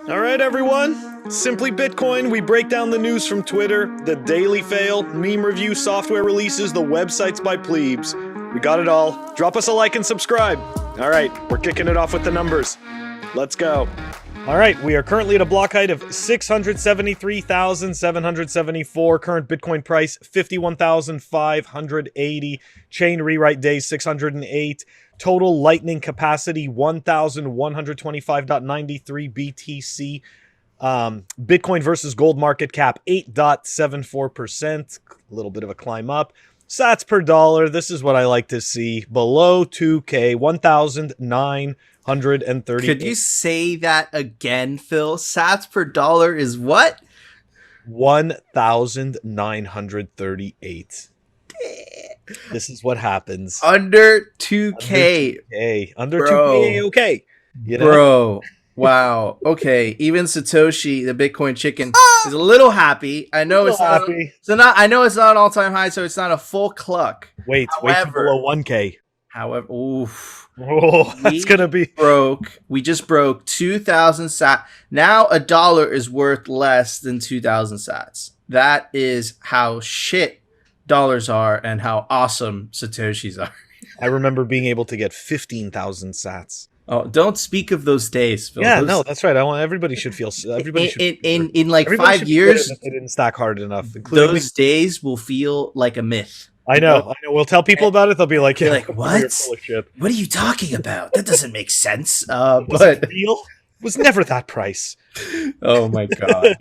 All right, everyone. Simply Bitcoin. We break down the news from Twitter, the Daily Fail, meme review, software releases, the websites by plebes. We got it all. Drop us a like and subscribe. All right, we're kicking it off with the numbers. Let's go. All right, we are currently at a block height of 673,774. Current Bitcoin price 51,580. Chain rewrite days 608. Total lightning capacity 1,125.93 BTC. Bitcoin versus gold market cap 8.74%. A little bit of a climb up. Sats per dollar. This is what I like to see. Below 2K, 1,930. Could you say that again, Phil? Sats per dollar is what? 1,938. This is what happens. Under 2K. Under 2K, okay. You know? Bro. Wow. Okay. Even Satoshi, the Bitcoin chicken, is a little happy. I know it's not happy. I know it's not an all-time high, so it's not a full cluck. Wait till below 1K. However, oof. Oh, that's gonna be We just broke 2,000 sats. Now a dollar is worth less than 2,000 sats. That is how shit dollars are and how awesome Satoshis are. I remember being able to get 15,000 sats. Oh, don't speak of those days, Phil. Yeah, no, that's right. Everybody should feel. Everybody in like 5 years, they didn't stack hard enough. Those days will feel like a myth. I know. We'll tell people about it. They'll be like, "Yeah, what? What are you talking about? That doesn't make sense." But real was never that price. Oh my god,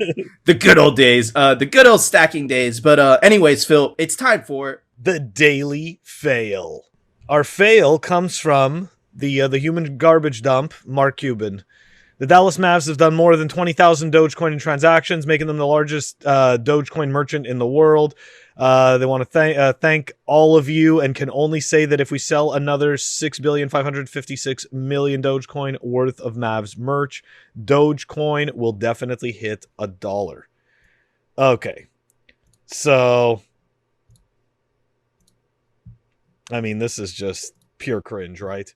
the good old days, the good old stacking days. But anyways, Phil, it's time for the Daily Fail. Our fail comes from the human garbage dump, Mark Cuban. The Dallas Mavs have done more than 20,000 Dogecoin in transactions, making them the largest Dogecoin merchant in the world. They want to thank all of you and can only say that if we sell another 6,556,000,000 Dogecoin worth of Mavs merch, Dogecoin will definitely hit $1. Okay. So, I mean, this is just pure cringe, right?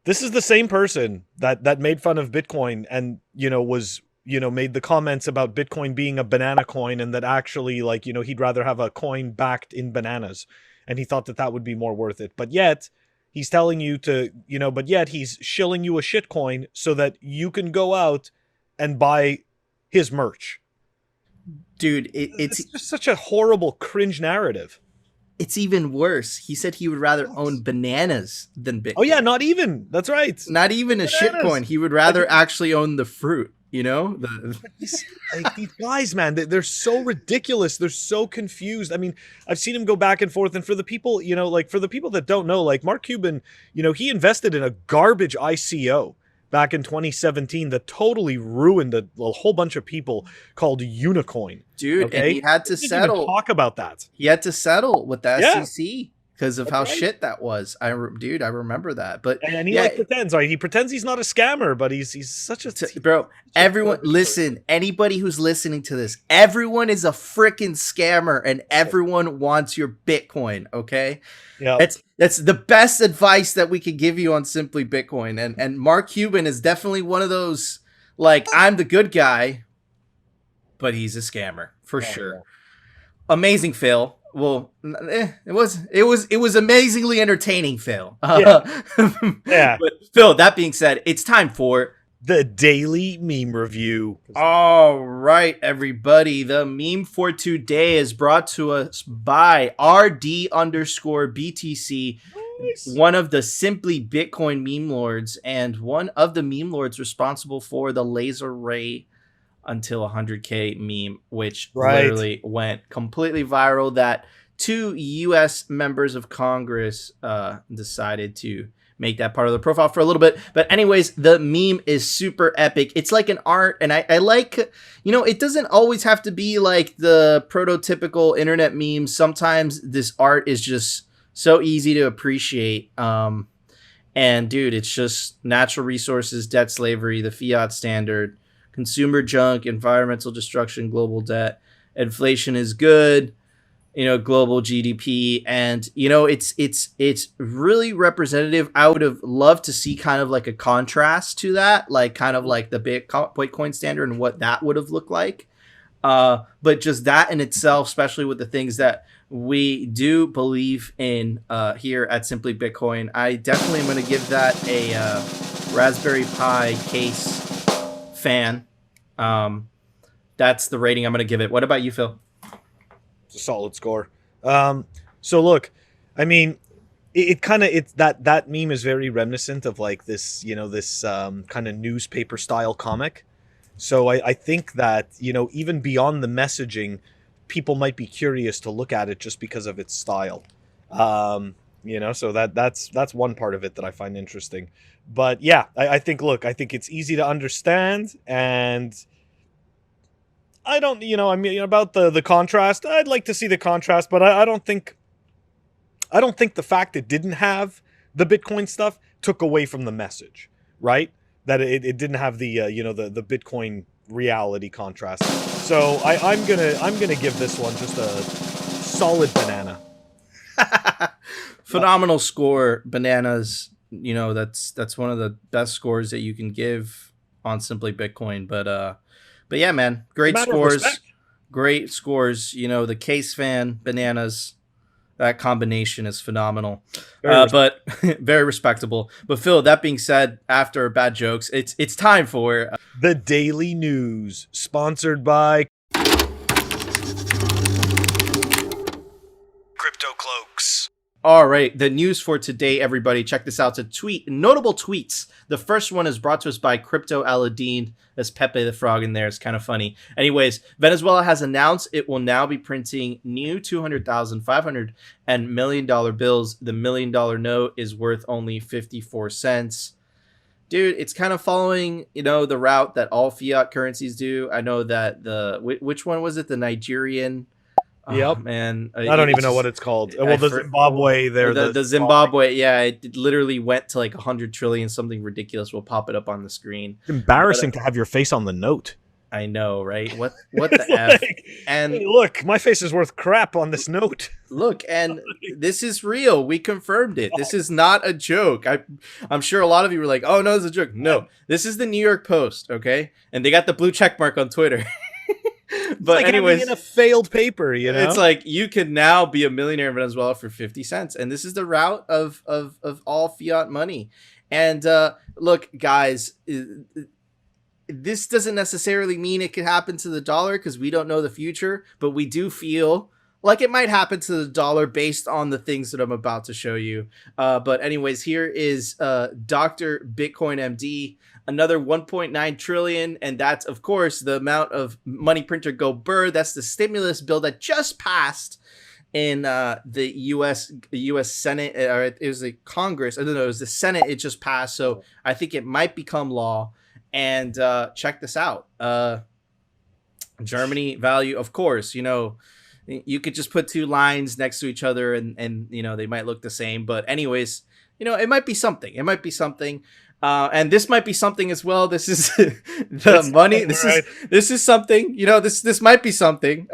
This is the same person that made fun of Bitcoin and, made the comments about Bitcoin being a banana coin and that actually, he'd rather have a coin backed in bananas. And he thought that would be more worth it. But yet, he's telling you to, he's shilling you a shit coin so that you can go out and buy his merch. Dude, it's just such a horrible, cringe narrative. It's even worse. He said he would rather own bananas than Bitcoin. Oh, yeah, not even. That's right. Not even a shitcoin. He would rather actually own the fruit, you know? These guys, man, they're so ridiculous. They're so confused. I mean, I've seen him go back and forth. And for the people, for the people that don't know, Mark Cuban, he invested in a garbage ICO back in 2017 that totally ruined a whole bunch of people called Unicoin. Dude, okay? And he had to settle. Even talk about that. He had to settle with the SEC because of how shit that was. I remember that. But and he pretends. He pretends he's not a scammer, but he's such a bro. Everyone, listen. Anybody who's listening to this, everyone is a freaking scammer, and everyone wants your Bitcoin. Okay. Yeah. That's the best advice that we could give you on Simply Bitcoin. And Mark Cuban is definitely one of those, I'm the good guy, but he's a scammer for sure. Amazing fail. Well, it was amazingly entertaining, Phil. Yeah. But Phil, that being said, it's time for the Daily Meme Review. All right, everybody. The meme for today is brought to us by RD_BTC, one of the Simply Bitcoin meme lords, and one of the meme lords responsible for the Laser Ray until 100K meme, which literally went completely viral. That 2 U.S. members of Congress decided to make that part of the profile for a little bit. But anyways, the meme is super epic. It's like an art, and I like, it doesn't always have to be like the prototypical internet meme. Sometimes this art is just so easy to appreciate. And dude, it's just natural resources, debt slavery, the fiat standard, consumer junk, environmental destruction, global debt, inflation is good, global GDP. And it's really representative. I would have loved to see kind of like a contrast to that, like kind of like the Bitcoin standard and what that would have looked like. But just that in itself, especially with the things that we do believe in here at Simply Bitcoin, I definitely am going to give that a Raspberry Pi case fan. That's the rating I'm going to give it. What about you, Phil? It's a solid score. So look, I mean, it's that meme is very reminiscent of like this, this kind of newspaper style comic. So I think that, even beyond the messaging, people might be curious to look at it just because of its style. So that's one part of it that I find interesting. But yeah, I think it's easy to understand, and I don't, about the contrast, I'd like to see the contrast, but I don't think the fact it didn't have the Bitcoin stuff took away from the message, right? That it didn't have the the Bitcoin reality contrast. So I'm gonna give this one just a solid banana. Phenomenal score, bananas. That's one of the best scores that you can give on Simply Bitcoin. But yeah, man, great scores. Great scores. The case fan, bananas. That combination is phenomenal, but very respectable. But Phil, that being said, after bad jokes, it's time for the Daily News, sponsored by Crypto Cloaks. All right, the news for today, everybody. Check this out. It's notable tweets. The first one is brought to us by Crypto Aladdin. There's Pepe the Frog in there. It's kind of funny. Anyways, Venezuela has announced it will now be printing new $200,000, $500, and $1 million bills. The $1 million note is worth only 54 cents. Dude, it's kind of following, the route that all fiat currencies do. I know that which one was it? The Nigerian... Yep, man. I don't even know what it's called. Well, the Zimbabwe there. The Zimbabwe, yeah, it literally went to like 100 trillion, something ridiculous. We'll pop it up on the screen. It's embarrassing to have your face on the note. I know, right? What the F? And hey, look, my face is worth crap on this note. Look, and this is real. We confirmed it. This is not a joke. I'm sure a lot of you were like, "Oh no, it's a joke." No, this is the New York Post, okay? And they got the blue check mark on Twitter. But like anyways, in a failed paper, it's like you can now be a millionaire in Venezuela for 50 cents, and this is the route of all fiat money. And look, guys, this doesn't necessarily mean it could happen to the dollar because we don't know the future, but we do feel like it might happen to the dollar based on the things that I'm about to show you. But anyways, here is Dr. Bitcoin MD. Another 1.9 trillion, and that's of course the amount of money printer go burr. That's the stimulus bill that just passed in the U.S. Senate, or it was the Congress. I don't know. It was the Senate. It just passed, so I think it might become law. And check this out. Germany value, of course. You could just put two lines next to each other, and they might look the same. But anyways, it might be something. It might be something. And this might be something as well. This is the money. This is something, this might be something.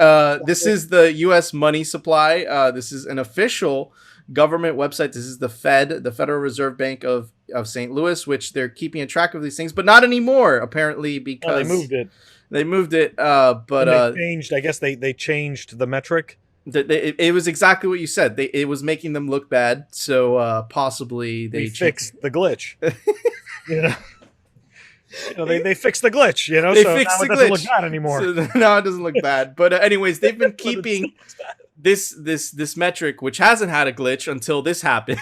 This is the U.S. money supply. This is an official government website. This is the Fed, the Federal Reserve Bank of St. Louis, which they're keeping a track of these things, but not anymore, apparently, because they moved it. They moved it. But they changed. I guess they changed the metric. It was exactly what you said. It was making them look bad, so possibly they fixed the glitch. They fixed the glitch. They so fixed now the it doesn't glitch. look bad anymore. So now it doesn't look bad. But anyways, they've been keeping this metric, which hasn't had a glitch until this happened.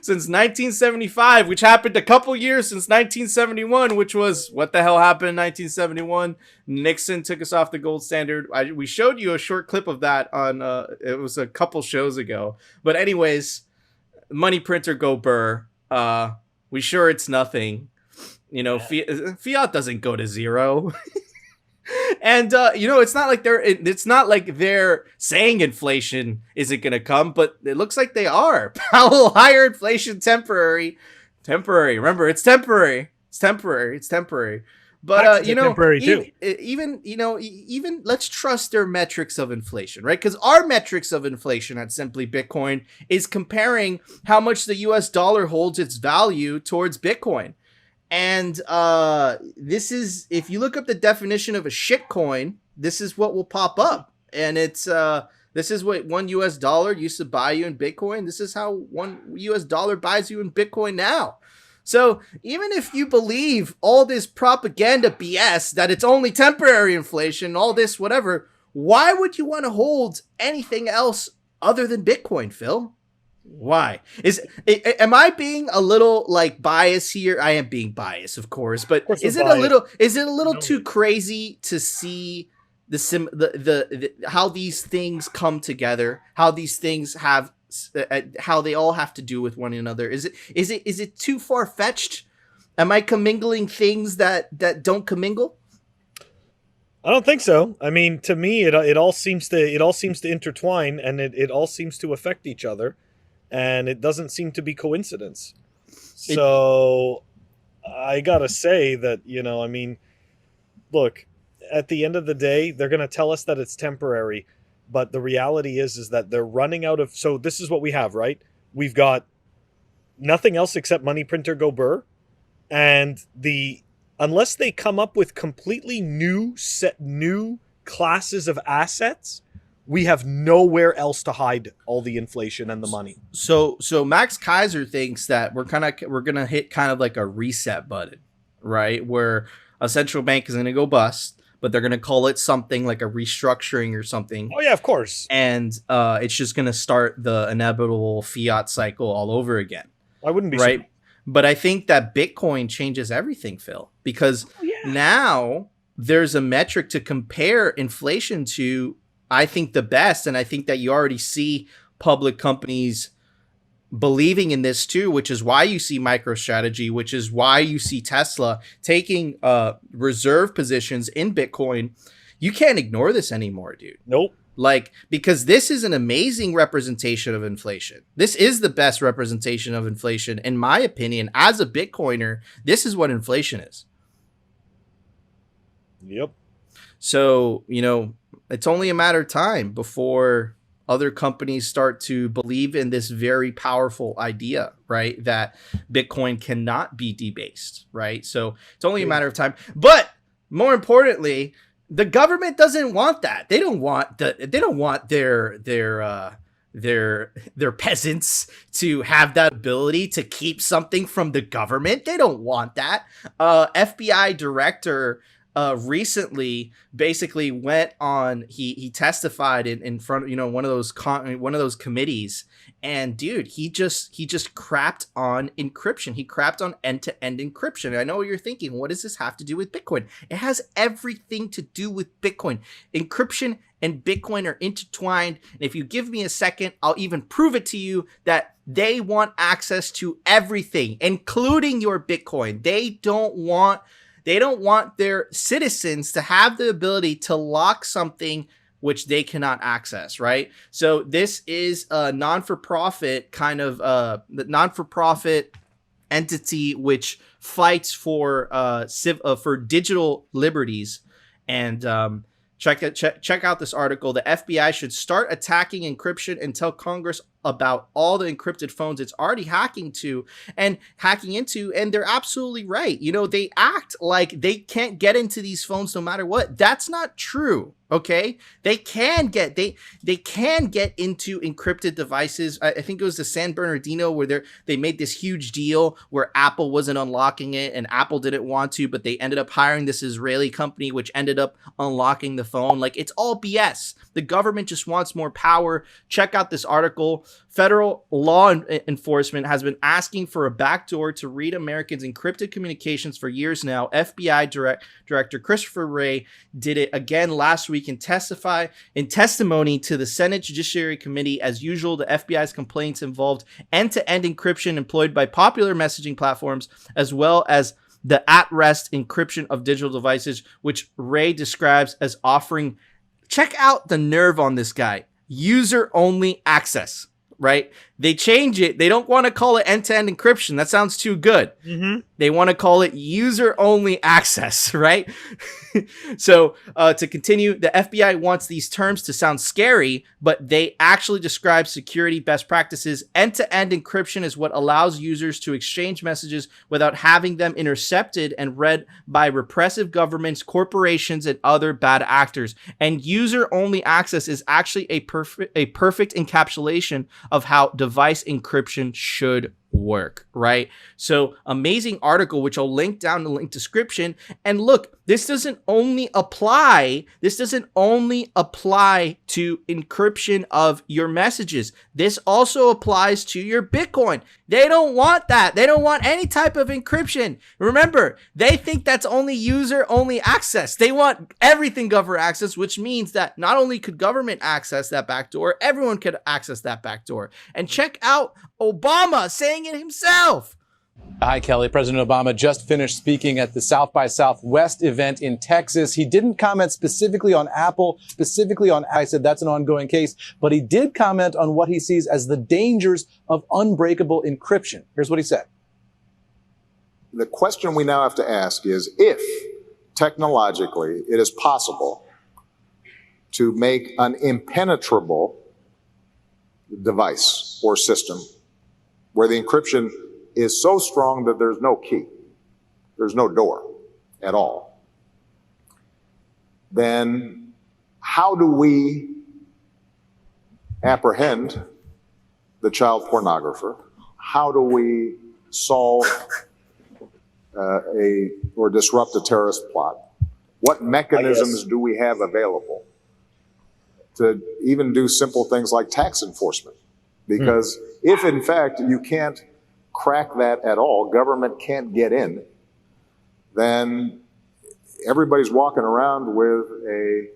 Since 1975, which happened a couple years since 1971, which was what the hell happened in 1971. Nixon took us off the gold standard. We showed you a short clip of that on it was a couple shows ago. But anyways, money printer go burr. We sure it's nothing. Fiat doesn't go to zero. And it's not like they're saying inflation isn't gonna come, but it looks like they are. Powell, higher inflation temporary. Remember, it's temporary. But temporary too. Even let's trust their metrics of inflation, right? Because our metrics of inflation at Simply Bitcoin is comparing how much the US dollar holds its value towards Bitcoin. And this is, if you look up the definition of a shitcoin, this is what will pop up. And it's this is what $1 used to buy you in Bitcoin. This is how $1 buys you in Bitcoin now. So even if you believe all this propaganda BS that it's only temporary inflation, all this whatever, why would you want to hold anything else other than Bitcoin, Phil? Why? Am I being a little like biased here? I am being biased, of course, but is it a little too crazy to see how these things come together, how these things have how they all have to do with one another? Is it too far-fetched? Am I commingling things that don't commingle? I don't think so. I mean, to me, it all seems to intertwine, and it all seems to affect each other, and it doesn't seem to be coincidence. So I gotta say that, I mean, look, at the end of the day, they're gonna tell us that it's temporary. But the reality is that they're running out of... So this is what we have, right? We've got nothing else except money printer go burr. And unless they come up with completely new classes of assets, we have nowhere else to hide all the inflation and the money. So Max Kaiser thinks that we're going to hit kind of like a reset button, right? Where a central bank is going to go bust, but they're going to call it something like a restructuring or something. Oh, yeah, of course. And it's just going to start the inevitable fiat cycle all over again. I wouldn't be right. Sure. But I think that Bitcoin changes everything, Phil, because now there's a metric to compare inflation to, I think, the best. And I think that you already see public companies believing in this too, which is why you see MicroStrategy, which is why you see Tesla taking reserve positions in Bitcoin. You can't ignore this anymore, dude. Nope. Like, because this is an amazing representation of inflation. This is the best representation of inflation, in my opinion. As a Bitcoiner, this is what inflation is. Yep. So, it's only a matter of time before other companies start to believe in this very powerful idea, right? That Bitcoin cannot be debased, right? So it's only a matter of time. But more importantly, the government doesn't want that. They don't want their peasants to have that ability to keep something from the government. They don't want that. FBI director recently basically went on, he testified in front of one of those committees, and dude, he just crapped on encryption. He crapped on end-to-end encryption. I know what you're thinking, what does this have to do with Bitcoin? It has everything to do with Bitcoin. Encryption and Bitcoin are intertwined, and if you give me a second, I'll even prove it to you that they want access to everything, including your Bitcoin. They don't want their citizens to have the ability to lock something which they cannot access, right? So this is a non-for-profit kind of the non-for-profit entity which fights for digital liberties. And check out this article. The FBI should start attacking encryption and tell Congress about all the encrypted phones it's already hacking into, and they're absolutely right. They act like they can't get into these phones no matter what. That's not true. Okay, they can get into encrypted devices. I think it was the San Bernardino where they made this huge deal where Apple wasn't unlocking it and Apple didn't want to, but they ended up hiring this Israeli company which ended up unlocking the phone. Like, it's all BS. The government just wants more power. Check out this article. Federal law enforcement has been asking for a backdoor to read Americans' encrypted communications for years now. FBI Director Christopher Wray did it again last week in testimony to the Senate Judiciary Committee. As usual, the FBI's complaints involved end-to-end encryption employed by popular messaging platforms, as well as the at-rest encryption of digital devices, which Wray describes as offering, check out the nerve on this guy, user-only access, right? They change it. They don't want to call it end-to-end encryption. That sounds too good. They want to call it user-only access, right? So to continue, the FBI wants these terms to sound scary, but they actually describe security best practices. End-to-end encryption is what allows users to exchange messages without having them intercepted and read by repressive governments, corporations, and other bad actors. And user-only access is actually a perfect encapsulation of how device encryption should work, right? So amazing article, which I'll link down in the link description. And look, this doesn't only apply to encryption of your messages. This also applies to your Bitcoin. They don't want that. They don't want any type of encryption. Remember, they think that's only user-only access. They want everything government access, which means that not only could government access that backdoor, everyone could access that backdoor. And check out Obama saying it himself. Hi, Kelly. President Obama just finished speaking at the South by Southwest event in Texas. He didn't comment specifically on Apple, specifically on, I said that's an ongoing case, but he did comment on what he sees as the dangers of unbreakable encryption. Here's what he said. The question we now have to ask is if technologically it is possible to make an impenetrable device or system where the encryption is so strong that there's no key, there's no door at all, then how do we apprehend the child pornographer? How do we solve or disrupt a terrorist plot? What mechanisms do we have available to even do simple things like tax enforcement? Because if in fact you can't crack that at all, government can't get in, then everybody's walking around with a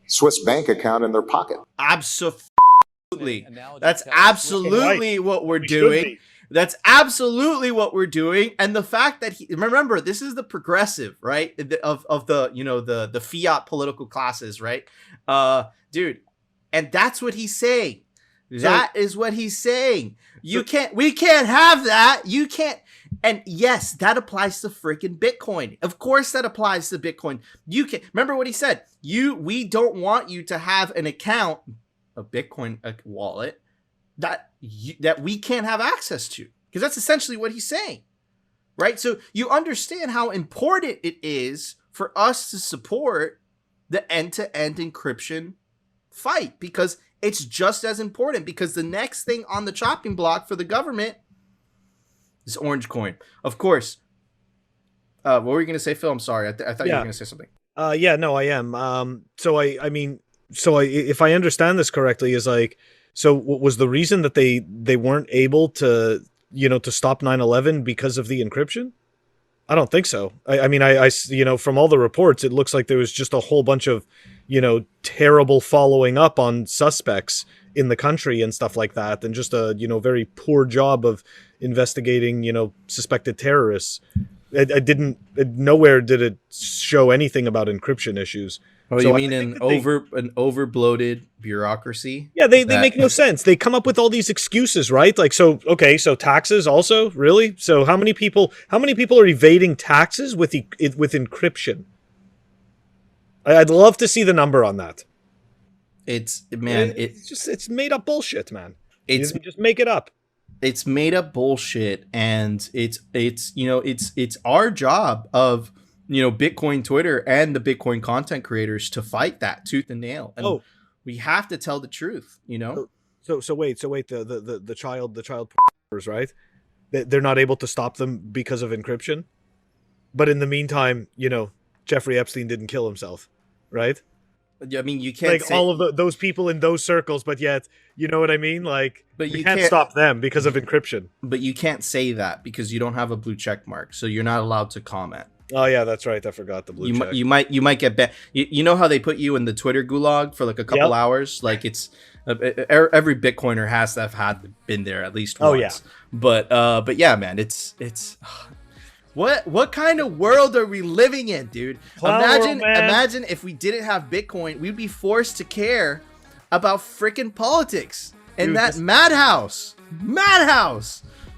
Swiss bank account in their pocket. Absolutely. That's absolutely what we're doing. That's absolutely what we're doing. And the fact that remember, this is the progressive, right? Of the, you know, the fiat political classes, right? Dude. And that's what he's saying. That is what he's saying. We can't have that. You can't. And yes, that applies to freaking Bitcoin. Of course that applies to Bitcoin. You can remember what he said. We don't want you to have an account, a Bitcoin wallet that we can't have access to, because that's essentially what he's saying. Right? So you understand how important it is for us to support the end-to-end encryption fight, because it's just as important, because the next thing on the chopping block for the government is Orange Coin. Of course. What were you going to say, Phil? I'm sorry. I thought you were going to say something. No, I am. So if I understand this correctly, is like, so what was the reason that they weren't able to, to stop 9/11 because of the encryption? I don't think so. I mean, from all the reports, it looks like there was just a whole bunch of, terrible following up on suspects in the country and stuff like that, and just a, very poor job of investigating, suspected terrorists. Nowhere did it show anything about encryption issues. Oh, so you mean an overbloated bureaucracy? Yeah, they make no sense. They come up with all these excuses, right? Like, so taxes also, really? So how many people are evading taxes with encryption? I'd love to see the number on that. It's made up bullshit, man. You just make it up. It's made up bullshit, and it's our job of Bitcoin Twitter and the Bitcoin content creators to fight that tooth and nail. And we have to tell the truth, So wait, the child right? They're not able to stop them because of encryption. But in the meantime, Jeffrey Epstein didn't kill himself, right? I mean, you can't say all of those people in those circles, but yet, you know what I mean? Like, but you can't stop them because of encryption. But you can't say that because you don't have a blue check mark, so you're not allowed to comment. Oh yeah, that's right. I forgot the blue check. You might get banned. You know how they put you in the Twitter gulag for like a couple hours? Like, it's every Bitcoiner has to have been there at least once. Oh yeah. But yeah, man, it's what kind of world are we living in, dude? Imagine if we didn't have Bitcoin, we'd be forced to care about freaking politics. in Dude, that this- madhouse.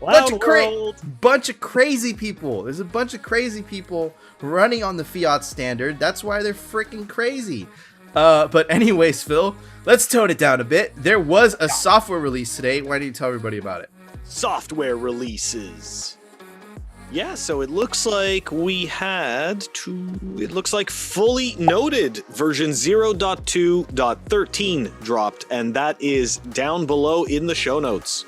Loud world. Bunch of crazy people. There's a bunch of crazy people running on the fiat standard. That's why they're freaking crazy. But anyways, Phil, let's tone it down a bit. There was a software release today. Why don't you tell everybody about it? Software releases. Yeah, so it looks like we had it looks like fully noted version 0.2.13 dropped, and that is down below in the show notes.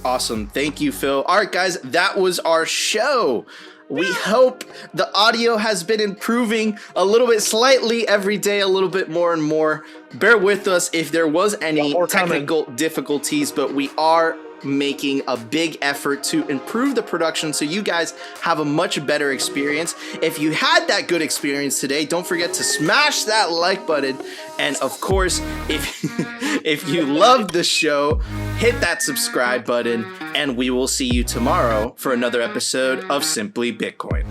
Awesome. Thank you, Phil. All right, guys, that was our show. We hope the audio has been improving a little bit slightly every day, a little bit more and more. Bear with us if there was any more coming. technical difficulties, but we are making a big effort to improve the production so you guys have a much better experience. If you had that good experience today, don't forget to smash that like button. And of course, if you loved the show, hit that subscribe button, and we will see you tomorrow for another episode of Simply Bitcoin.